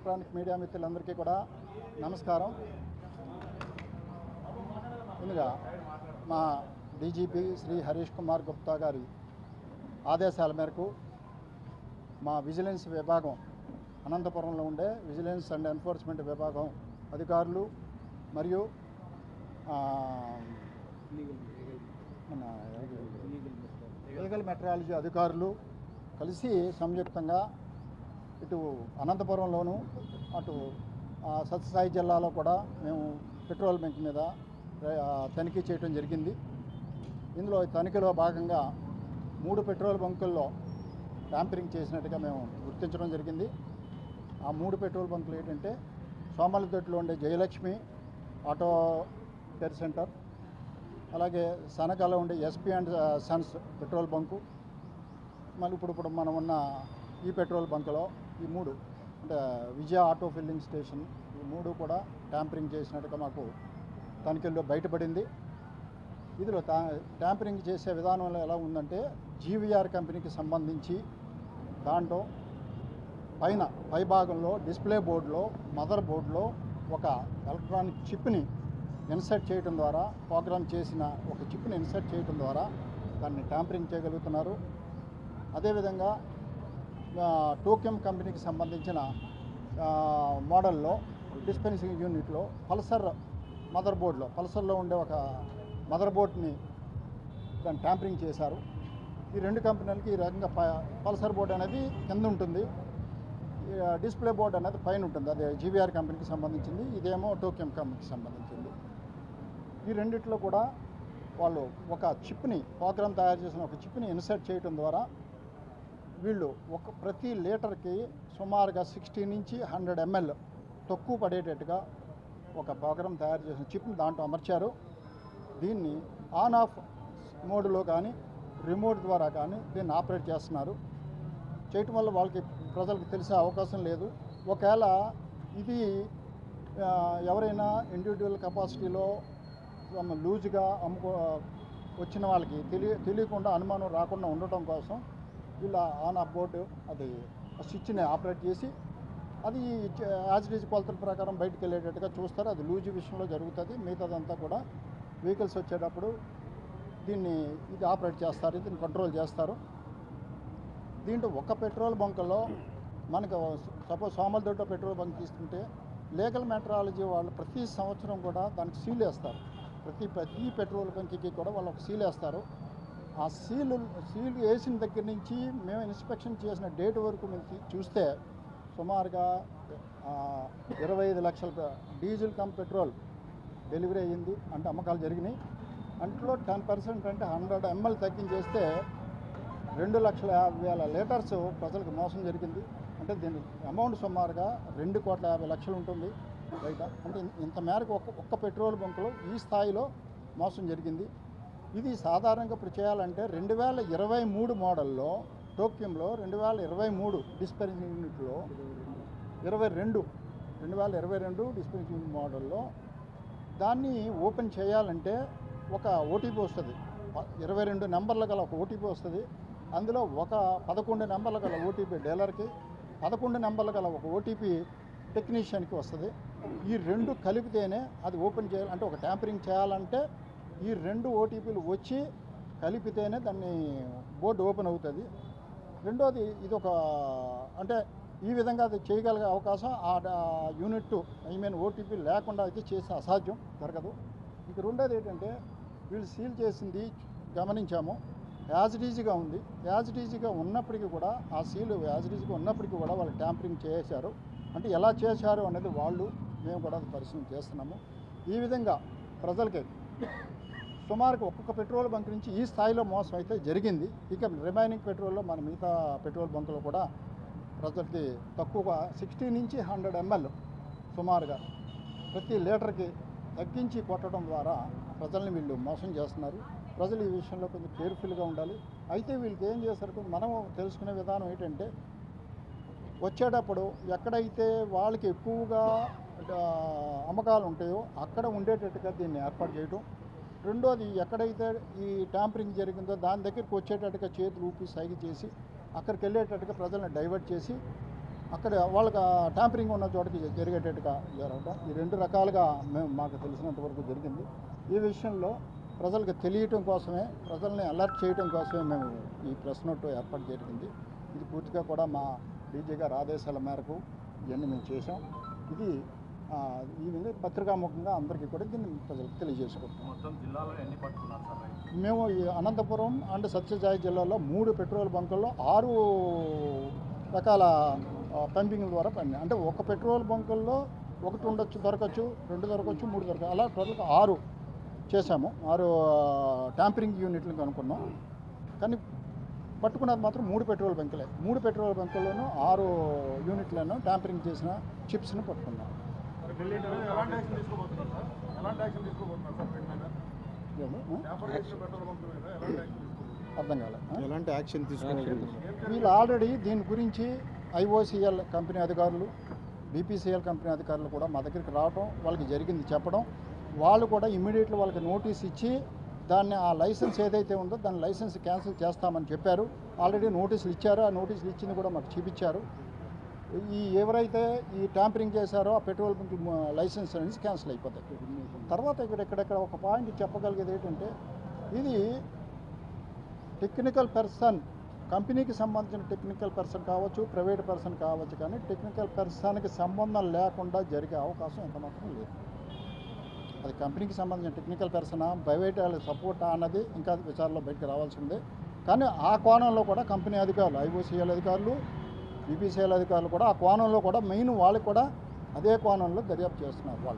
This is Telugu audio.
ఎలక్ట్రానిక్ మీడియా మిత్రులందరికీ కూడా నమస్కారం. ముందుగా మా డీజీపీ శ్రీ హరీష్ కుమార్ గుప్తా గారి ఆదేశాల మేరకు మా విజిలెన్స్ విభాగం, అనంతపురంలో ఉండే విజిలెన్స్ అండ్ ఎన్ఫోర్స్మెంట్ విభాగం అధికారులు మరియు మన లీగల్ మెట్రాలజీ అధికారులు కలిసి సంయుక్తంగా ఇటు అనంతపురంలోను అటు సత్యసాయి జిల్లాలో కూడా మేము పెట్రోల్ బంక్ మీద తనిఖీ చేయడం జరిగింది. ఇందులో తనిఖీలో భాగంగా 3 పెట్రోల్ బంకుల్లో ట్యాంపరింగ్ చేసినట్టుగా మేము గుర్తించడం జరిగింది. ఆ 3 పెట్రోల్ బంకులు ఏంటంటే సోమలదొడ్డిలో ఉండే జయలక్ష్మి ఆటో కేర్ సెంటర్, అలాగే సనకాలో ఉండే SP and Sons petrol bunk, మళ్ళీ ఇప్పుడు మనం ఉన్న ఈ పెట్రోల్ బంకులో ఈ 3 అంటే విజయ ఆటో ఫిల్లింగ్ స్టేషన్, ఈ 3 కూడా ట్యాంపరింగ్ చేసినట్టుగా మాకు తనిఖీల్లో బయటపడింది. ఇందులో ట్యాంపరింగ్ చేసే విధానంలో ఎలా ఉందంటే జీవీఆర్ కంపెనీకి సంబంధించి దాంట్లో పై భాగంలో డిస్ప్లే బోర్డులో మదర్ బోర్డులో ఒక ఎలక్ట్రానిక్ చిప్ని ఇన్సర్ట్ చేయడం ద్వారా, ప్రోగ్రామ్ చేసిన ఒక చిప్ని ఇన్సర్ట్ చేయడం ద్వారా దాన్ని ట్యాంపరింగ్ చేయగలుగుతున్నారు. అదేవిధంగా టోక్యం కంపెనీకి సంబంధించిన మోడల్లో డిస్పెన్సింగ్ యూనిట్లో పల్సర్ మదర్ బోర్డులో పల్సర్లో ఉండే ఒక మదర్ బోర్డ్ని దాన్ని ట్యాంపరింగ్ చేశారు. ఈ 2 కంపెనీలకి ఈ రకంగా పల్సర్ బోర్డు అనేది కింద ఉంటుంది, డిస్ప్లే బోర్డు అనేది పైన ఉంటుంది. అదే జీవీఆర్ కంపెనీకి సంబంధించింది, ఇదేమో టోక్యం కంపెనీకి సంబంధించింది. ఈ రెండిట్లో కూడా వాళ్ళు ఒక చిప్ని ప్రోగ్రామ్ తయారు చేసిన ఒక చిప్ని ఇన్సర్ట్ చేయడం ద్వారా వీళ్ళు ప్రతి లీటర్కి సుమారుగా 60 నుంచి 100 ml తక్కువ పడేటట్టుగా ఒక ప్రోగ్రామ్ తయారు చేసిన చిప్ని దాంట్లో అమర్చారు. దీన్ని ఆన్ ఆఫ్ మోడ్లో కానీ రిమోట్ ద్వారా కానీ దీన్ని ఆపరేట్ చేస్తున్నారు. చేయటం వల్ల వాళ్ళకి ప్రజలకు తెలిసే అవకాశం లేదు. ఒకవేళ ఇది ఎవరైనా ఇండివిజువల్ కెపాసిటీలో లూజ్గా వచ్చిన వాళ్ళకి తెలియకుండా అనుమానం రాకుండా ఉండటం కోసం వీళ్ళ ఆన్ ఆఫ్ బోర్డు అది స్విచ్ని ఆపరేట్ చేసి అది యాజ్ ఇట్ ఈజ్ కొలతల ప్రకారం బయటకు వెళ్ళేటట్టుగా చూస్తారు. అది లూజ్ విషయంలో జరుగుతుంది. మిగతాదంతా కూడా వెహికల్స్ వచ్చేటప్పుడు ఇది ఆపరేట్ చేస్తారు, దీన్ని కంట్రోల్ చేస్తారు. దీంట్లో ఒక పెట్రోల్ బంకులో మనకు సపోజ్ సోమలదొడ్డ పెట్రోల్ బంక్ తీసుకుంటే లీగల్ మెట్రాలజీ వాళ్ళు ప్రతి సంవత్సరం కూడా దానికి సీల్ వేస్తారు. ప్రతి పెట్రోల్ బంక్కి కూడా వాళ్ళు ఒక సీల్ వేస్తారు. ఆ సీల్ వేసిన దగ్గర నుంచి మేము ఇన్స్పెక్షన్ చేసిన డేట్ వరకు మేము చూస్తే సుమారుగా 25 లక్షల డీజిల్ కమ్ పెట్రోల్ డెలివరీ అయ్యింది, అంటే అమ్మకాలు జరిగినాయి. అంట్లో 10% అంటే 100 ml తగ్గించేస్తే 2,50,000 లీటర్స్ ప్రజలకు మోసం జరిగింది. అంటే దీని అమౌంట్ సుమారుగా 2,50,00,000 ఉంటుంది బయట. అంటే ఇంత మేరకు ఒక్క పెట్రోల్ బంకులో ఈ స్థాయిలో మోసం జరిగింది. ఇది సాధారణంగా ఇప్పుడు చేయాలంటే 2023 మోడల్లో టోక్యంలో 2023 డిస్పెన్సింగ్ యూనిట్లో 2022 డిస్పెన్సింగ్ మోడల్లో దాన్ని ఓపెన్ చేయాలంటే ఒక ఓటీపీ వస్తుంది. 22 నెంబర్ల గల ఒక ఓటీపీ వస్తుంది. అందులో ఒక 11 నెంబర్ల గల ఓటీపీ డీలర్కి, 11 నెంబర్ల గల ఒక ఓటీపీ టెక్నీషియన్కి వస్తుంది. ఈ 2 కలిపితేనే అది ఓపెన్ చేయాలి. అంటే ఒక ట్యాంపరింగ్ చేయాలంటే ఈ 2 ఓటీపీలు వచ్చి కలిపితేనే దాన్ని బోర్డు ఓపెన్ అవుతుంది. రెండోది ఇది ఒక అంటే ఈ విధంగా అది చేయగలిగే అవకాశం ఆ యూనిట్ ఓటీపీ లేకుండా అయితే చేసే అసాధ్యం, జరగదు. ఇంక రెండోది ఏంటంటే వీళ్ళు సీల్ చేసింది గమనించాము, యాజ్ ఇట్ ఈజీగా ఉంది. యాజ్ ఇట్ ఈజీగా ఉన్నప్పటికీ కూడా ఆ సీల్ యాజ్ ఇట్ ఈజీగా ఉన్నప్పటికీ కూడా వాళ్ళు ట్యాంపరింగ్ చేశారు. అంటే ఎలా చేశారు అనేది మేము కూడా అది పరిశీలన చేస్తున్నాము. ఈ విధంగా ప్రజలకి సుమారుగా ఒక్కొక్క పెట్రోల్ బంక్ నుంచి ఈ స్థాయిలో మోసం అయితే జరిగింది. ఇక రిమైనింగ్ పెట్రోల్లో మన మిగతా పెట్రోల్ బంకులో కూడా ప్రజలకి తక్కువగా 60 నుంచి 100 ml సుమారుగా ప్రతి లీటర్కి తగ్గించి కొట్టడం ద్వారా ప్రజల్ని వీళ్ళు మోసం చేస్తున్నారు. ప్రజలు ఈ విషయంలో కొంచెం కేర్ఫుల్గా ఉండాలి. అయితే వీళ్ళకి ఏం చేస్తారు, మనం తెలుసుకునే విధానం ఏంటంటే వచ్చేటప్పుడు ఎక్కడైతే వాళ్ళకి ఎక్కువగా అమ్మకాలు ఉంటాయో అక్కడ ఉండేటట్టుగా దీన్ని ఏర్పాటు చేయడం. రెండోది ఎక్కడైతే ఈ ట్యాంపరింగ్ జరిగిందో దాని దగ్గరికి వచ్చేటట్టుగా చేతులు ఊపి సైగ చేసి అక్కడికి వెళ్ళేటట్టుగా ప్రజలను డైవర్ట్ చేసి అక్కడ వాళ్ళకి ట్యాంపరింగ్ ఉన్న చోటకి జరిగేటట్టుగా జరగడం ఈ రెండు రకాలుగా మాకు తెలిసినంత వరకు జరిగింది. ఈ విషయంలో ప్రజలకు తెలియటం కోసమే, ప్రజల్ని అలర్ట్ చేయడం కోసమే మేము ఈ ప్రెస్ నోట్ ఏర్పాటు జరిగింది. ఇది పూర్తిగా కూడా మా డీజీ గారి ఆదేశాల మేరకు ఇవన్నీ మేము చేసాం. ఇది ఈ విధంగా పత్రికాముఖంగా అందరికీ కూడా దీన్ని ప్రజలకు తెలియజేసుకుంటాం. మొత్తం జిల్లాలో ఎన్ని పట్టుకున్నారు సార్? మేము ఈ అనంతపురం అండ్ సత్యసాయి జిల్లాలో 3 పెట్రోల్ బంకుల్లో 6 రకాల పంపింగ్ల ద్వారా పడినాయి. అంటే ఒక పెట్రోల్ బంకుల్లో 1 ఉండొచ్చు, దొరకచ్చు, 2 దొరకచ్చు, 3 దొరకచ్చు, అలా టోటల్గా 6 చేశాము. 6 ట్యాంపరింగ్ యూనిట్లు కనుక్కున్నాం. కానీ పట్టుకున్నది మాత్రం 3 పెట్రోల్ బంకులే. 3 పెట్రోల్ బంకుల్లోనూ 6 యూనిట్లను ట్యాంపరింగ్ చేసిన చిప్స్ని పట్టుకున్నాం. అర్థం కాలేదు. ఎలాంటి యాక్షన్ తీసుకోవాలి? వీళ్ళు ఆల్రెడీ దీని గురించి ఐఓసిఎల్ కంపెనీ అధికారులు, బీపీసీఎల్ కంపెనీ అధికారులు కూడా మా దగ్గరికి రావడం, వాళ్ళకి జరిగింది చెప్పడం, వాళ్ళు కూడా ఇమ్మీడియట్లీ వాళ్ళకి నోటీస్ ఇచ్చి దాన్ని ఆ లైసెన్స్ ఏదైతే ఉందో దాని లైసెన్స్ క్యాన్సిల్ చేస్తామని చెప్పారు. ఆల్రెడీ నోటీసులు ఇచ్చారు. ఆ నోటీసులు ఇచ్చింది కూడా మాకు చూపించారు. ఈ ఎవరైతే ఈ ట్యాంపరింగ్ చేశారో ఆ పెట్రోల్ బంక్ లైసెన్స్ అనేది క్యాన్సిల్ అయిపోతాయి. తర్వాత ఇక్కడెక్కడ ఒక పాయింట్ చెప్పగలిగేది ఏంటంటే, ఇది టెక్నికల్ పర్సన్, కంపెనీకి సంబంధించిన టెక్నికల్ పర్సన్ కావచ్చు, ప్రైవేట్ పర్సన్ కావచ్చు, కానీ టెక్నికల్ పర్సన్కి సంబంధం లేకుండా జరిగే అవకాశం ఎంత మాత్రం లేదు. అది కంపెనీకి సంబంధించిన టెక్నికల్ పర్సనా, ప్రైవేట్ వాళ్ళ సపోర్టా అన్నది ఇంకా విచారణలో బయటకు రావాల్సిందే. కానీ ఆ కోణంలో కూడా కంపెనీ అధికారులు, ఐఓసీఎల్ అధికారులు, బీపీసీఎల్ అధికారులు కూడా ఆ కోణంలో కూడా మెయిన్ వాళ్ళకి కూడా అదే కోణంలో దర్యాప్తు చేస్తున్నారు వాళ్ళు.